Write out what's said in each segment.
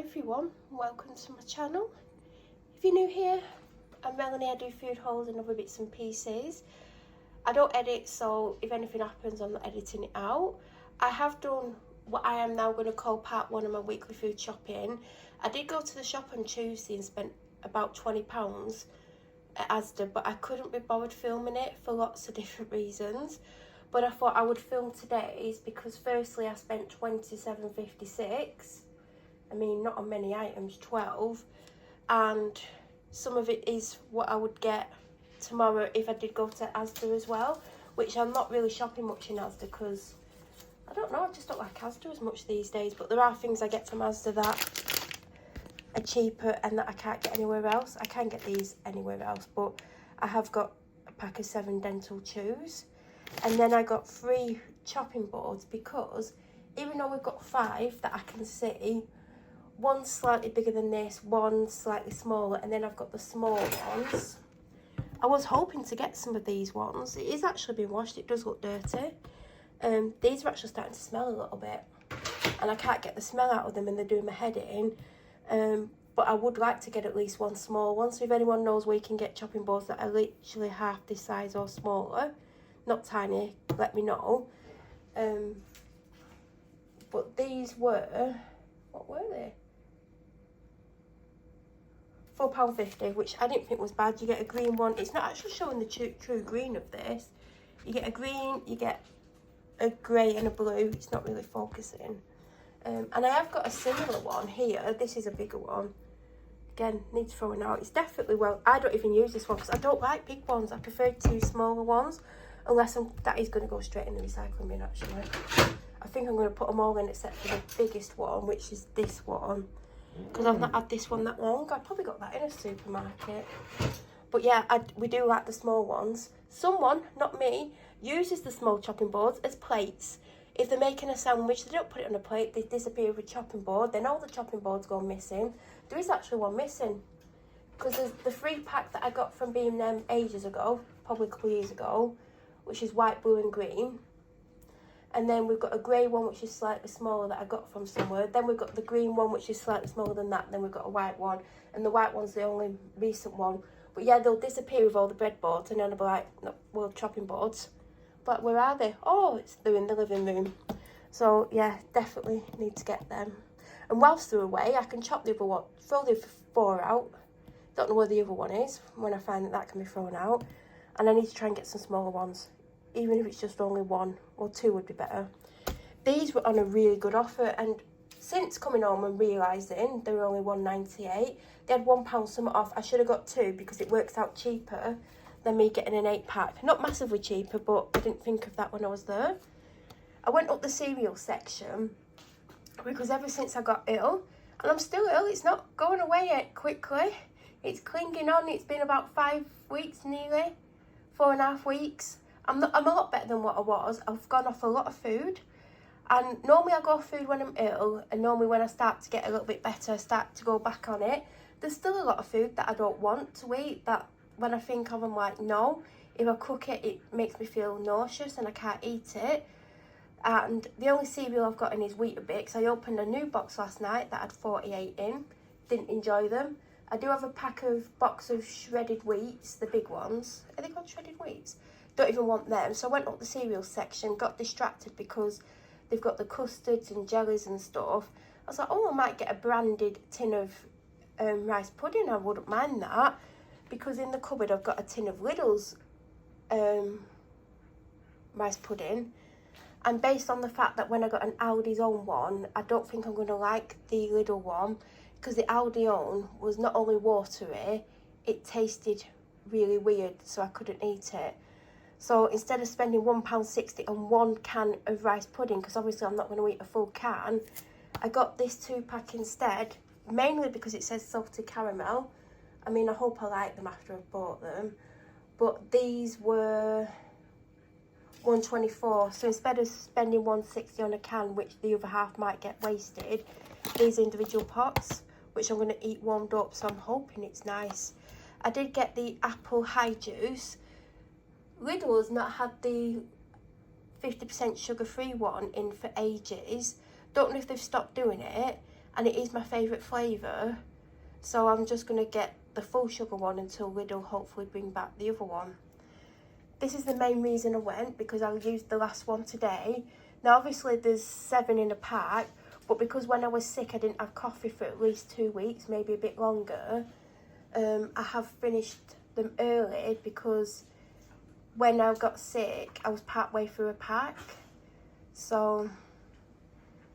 everyone, welcome to my channel. If you're new here, I'm Melanie. I do food hauls and other bits and pieces. I don't edit, so if anything happens I'm not editing it out. I have done what I am now going to call part one of my weekly food shopping. I did go to the shop on Tuesday and spent about £20 at Asda, but I couldn't be bothered filming it for lots of different reasons. But I thought I would film today's because firstly I spent £27.56. I mean, not on many items, 12, and some of it is what I would get tomorrow if I did go to Asda as well, which I'm not really shopping much in Asda because, I don't know, I just don't like Asda as much these days, but there are things I get from Asda that are cheaper and that I can't get anywhere else. I can get these anywhere else, but I have got a pack of 7 dental chews, and then I got 3 chopping boards because even though we've got 5 that I can see, one's slightly bigger than this, one's slightly smaller, and then I've got the small ones. I was hoping to get some of these ones. It is actually being washed. It does look dirty. These are actually starting to smell a little bit, and I can't get the smell out of them, and they're doing my head in. But I would like to get at least one small one. So if anyone knows where you can get chopping boards that are literally half this size or smaller, not tiny, let me know. But these were, what were they? £4.50, which I didn't think was bad. You get a green one. It's not actually showing the true green of this. You get a green, you get a grey and a blue. It's not really focusing. And I have got a similar one here. This is a bigger one. Again, needs throwing out. It's definitely, well, I don't even use this one because I don't like big ones. I prefer 2 smaller ones, unless that is going to go straight in the recycling bin, actually. I think I'm going to put them all in except for the biggest one, which is this one. Because I've not had this one that long. I probably got that in a supermarket. But yeah, we do like the small ones. Someone, not me, uses the small chopping boards as plates. If they're making a sandwich, they don't put it on a plate, they disappear with a chopping board. Then all the chopping boards go missing. There is actually one missing. Because there's the 3-pack that I got from B&M ages ago, probably a couple of years ago, which is white, blue and green. And then we've got a grey one, which is slightly smaller, that I got from somewhere. Then we've got the green one, which is slightly smaller than that. Then we've got a white one. And the white one's the only recent one. But yeah, they'll disappear with all the breadboards. And then I'll be like, no, well, chopping boards. But where are they? Oh, they're in the living room. So yeah, definitely need to get them. And whilst they're away, I can chop the other one, throw the 4 out. Don't know where the other one is when I find that can be thrown out. And I need to try and get some smaller ones. Even if it's just only 1 or 2 would be better. These were on a really good offer, and since coming home and realising they were only £1.98, they had £1 something off. I should have got 2 because it works out cheaper than me getting an 8-pack. Not massively cheaper, but I didn't think of that when I was there. I went up the cereal section because ever since I got ill, and I'm still ill, it's not going away yet quickly. It's clinging on. It's been about 5 weeks nearly, 4.5 weeks. I'm a lot better than what I was. I've gone off a lot of food, and normally I go off food when I'm ill, and normally when I start to get a little bit better I start to go back on it. There's still a lot of food that I don't want to eat, that when I think of, I'm like, no. If I cook it, it makes me feel nauseous and I can't eat it. And the only cereal I've got in is Weetabix. I opened a new box last night that had 48 in. Didn't enjoy them. I do have a box of shredded wheats, the big ones. Are they called shredded wheats? Don't even want them. So I went up the cereal section, got distracted because they've got the custards and jellies and stuff. I was like, oh, I might get a branded tin of rice pudding. I wouldn't mind that, because in the cupboard I've got a tin of Lidl's rice pudding. And based on the fact that when I got an Aldi's own one, I don't think I'm going to like the Lidl one, because the Aldi own was not only watery, it tasted really weird, so I couldn't eat it. So instead of spending £1.60 on 1 can of rice pudding, because obviously I'm not going to eat a full can, I got this 2-pack instead, mainly because it says salted caramel. I mean, I hope I like them after I've bought them. But these were £1.24, so instead of spending £1.60 on a can, which the other half might get wasted, these individual pots, which I'm going to eat warmed up, so I'm hoping it's nice. I did get the apple high juice. Lidl has not had the 50% sugar-free one in for ages. Don't know if they've stopped doing it. and it is my favourite flavour. So I'm just going to get the full sugar one until Lidl hopefully bring back the other one. This is the main reason I went, because I used the last one today. Now obviously there's 7 in a pack, but because when I was sick I didn't have coffee for at least 2 weeks, maybe a bit longer. I have finished them early because when I got sick I was part way through a pack. So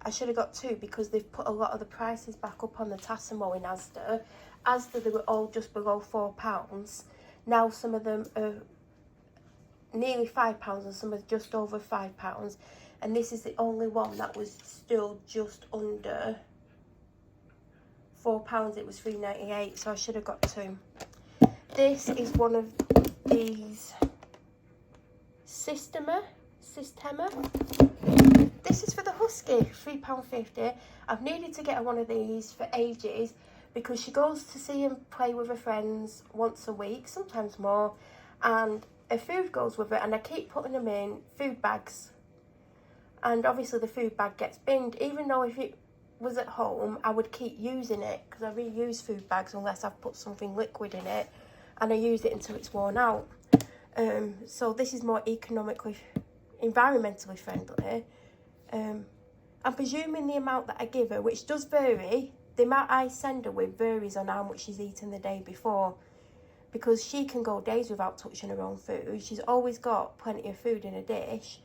I should have got 2 because they've put a lot of the prices back up on the Tassimo in Asda. Asda, they were all just below £4. Now some of them are nearly £5 and some are just over £5. And this is the only one that was still just under £4. It was £3.98, so I should have got 2. This is one of these Systema. This is for the husky, £3.50. I've needed to get her one of these for ages because she goes to see and play with her friends once a week, sometimes more, and her food goes with it, and I keep putting them in food bags. And obviously the food bag gets binned, even though if it was at home I would keep using it because I reuse food bags unless I've put something liquid in it, and I use it until it's worn out. So this is more environmentally friendly. I'm presuming the amount that I give her, which does vary, the amount I send her with varies on how much she's eaten the day before, because she can go days without touching her own food. She's always got plenty of food in a dish,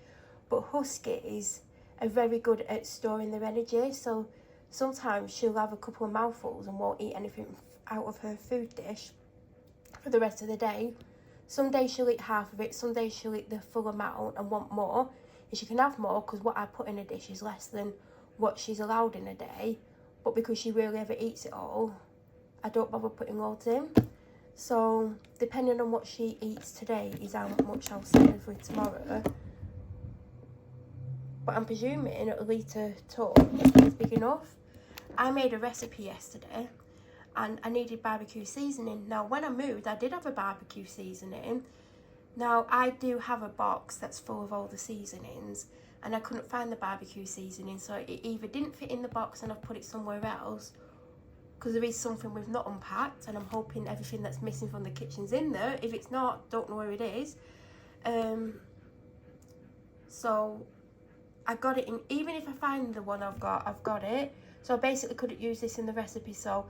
but huskies are very good at storing their energy, so sometimes she'll have a couple of mouthfuls and won't eat anything out of her food dish for the rest of the day. Some days she'll eat half of it, some days she'll eat the full amount and want more. And she can have more because what I put in a dish is less than what she's allowed in a day. But because she rarely ever eats it all, I don't bother putting loads in. So depending on what she eats today is how much I'll set her for tomorrow. But I'm presuming a litre tub is big enough. I made a recipe yesterday and I needed barbecue seasoning. Now when I moved I did have a barbecue seasoning. Now I do have a box that's full of all the seasonings and I couldn't find the barbecue seasoning, so it either didn't fit in the box and I've put it somewhere else, because there is something we've not unpacked and I'm hoping everything that's missing from the kitchen's in there. If it's not, don't know where it is. So I got it in, even if I find the one I've got it. So I basically couldn't use this in the recipe, so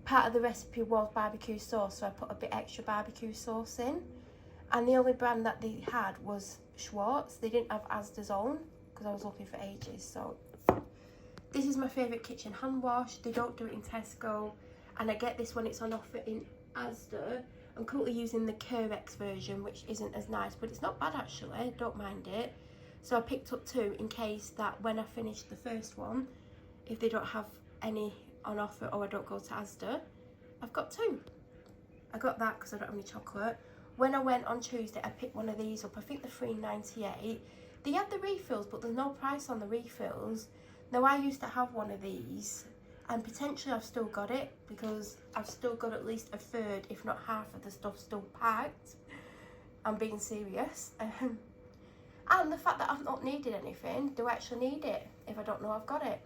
part of the recipe was barbecue sauce, so I put a bit extra barbecue sauce in. And the only brand that they had was Schwartz. They didn't have Asda's own because I was looking for ages. So this is my favourite kitchen hand wash. They don't do it in Tesco, and I get this when it's on offer in Asda. I'm currently using the Curex version, which isn't as nice, but it's not bad actually. Don't mind it. So I picked up 2 in case that when I finish the first one, if they don't have any on offer or I don't go to Asda, I've got 2. I got that because I don't have any chocolate. When I went on Tuesday, I picked one of these up. I think they're £3.98. They had the refills, but there's no price on the refills. Now, I used to have one of these, and potentially I've still got it because I've still got at least a third, if not half of the stuff still packed. I'm being serious. And the fact that I've not needed anything, do I actually need it if I don't know I've got it?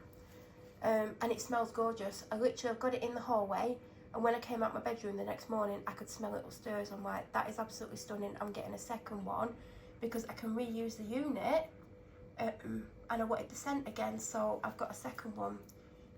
And it smells gorgeous. I've got it in the hallway. And when I came out my bedroom the next morning, I could smell it upstairs. I'm like, that is absolutely stunning. I'm getting a second one because I can reuse the unit. And I wanted the scent again, so I've got a second one.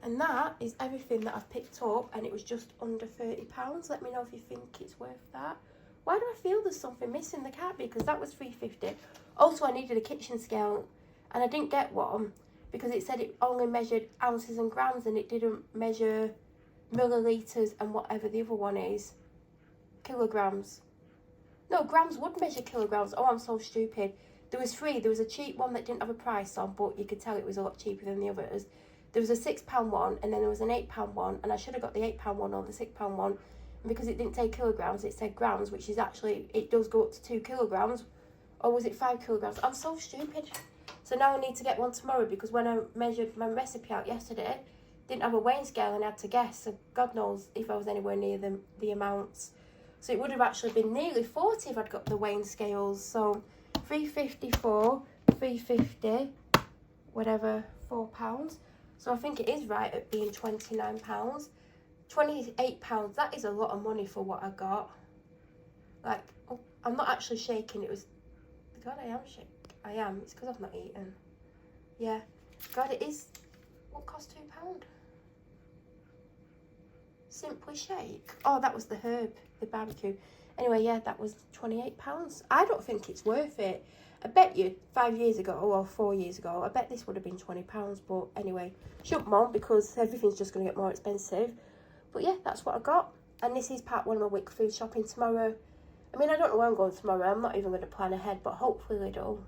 And that is everything that I've picked up, and it was just under £30. Let me know if you think it's worth that. Why do I feel there's something missing? There can't be, because that was £3.50. Also, I needed a kitchen scale, and I didn't get one because it said it only measured ounces and grams, and it didn't measure millilitres and whatever the other one is. Kilograms. No, grams would measure kilograms. Oh, I'm so stupid. There was 3. There was a cheap one that didn't have a price on, but you could tell it was a lot cheaper than the others. There was a £6 one, and then there was an £8 one, and I should have got the £8 one or the £6 one. And because it didn't say kilograms, it said grams, which is actually, it does go up to 2 kilograms. Or was it 5 kilograms? I'm so stupid. So now I need to get one tomorrow, because when I measured my recipe out yesterday, didn't have a weighing scale and I had to guess. So God knows if I was anywhere near the amounts. So it would have actually been nearly 40 if I'd got the weighing scales. So £3.54, £3.50, whatever, £4. So I think it is right at being £29. £28, that is a lot of money for what I got. Like, oh, I'm not actually shaking, it was, God, I am shaking. I am, it's because I've not eaten. Yeah, God, it is, what cost £2? Simply Shake. Oh, that was the herb, the barbecue. Anyway, yeah, that was £28. I don't think it's worth it. I bet you 5 years ago or 4 years ago, I bet this would have been £20. But anyway, shouldn't moan because everything's just going to get more expensive. But yeah, that's what I got. And this is part 1 of my week food shopping tomorrow. I mean, I don't know where I'm going tomorrow. I'm not even going to plan ahead, but hopefully Lidl.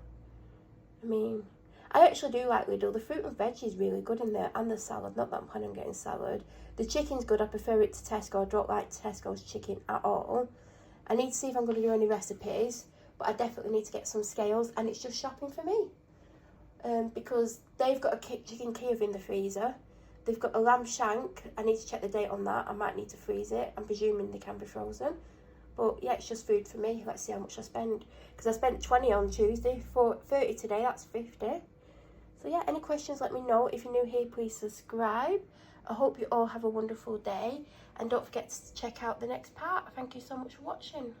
I mean, I actually do like Lidl. The fruit and veg is really good in there, and the salad. Not that I'm planning on getting salad. The chicken's good. I prefer it to Tesco. I don't like Tesco's chicken at all. I need to see if I'm going to do any recipes, but I definitely need to get some scales, and it's just shopping for me. Because they've got a chicken Kiev in the freezer. They've got a lamb shank. I need to check the date on that. I might need to freeze it. I'm presuming they can be frozen. But yeah, it's just food for me. Let's see how much I spend. Because I spent 20 on Tuesday, 30 today, that's 50. So yeah, any questions, let me know. If you're new here, please subscribe. I hope you all have a wonderful day. And don't forget to check out the next part. Thank you so much for watching.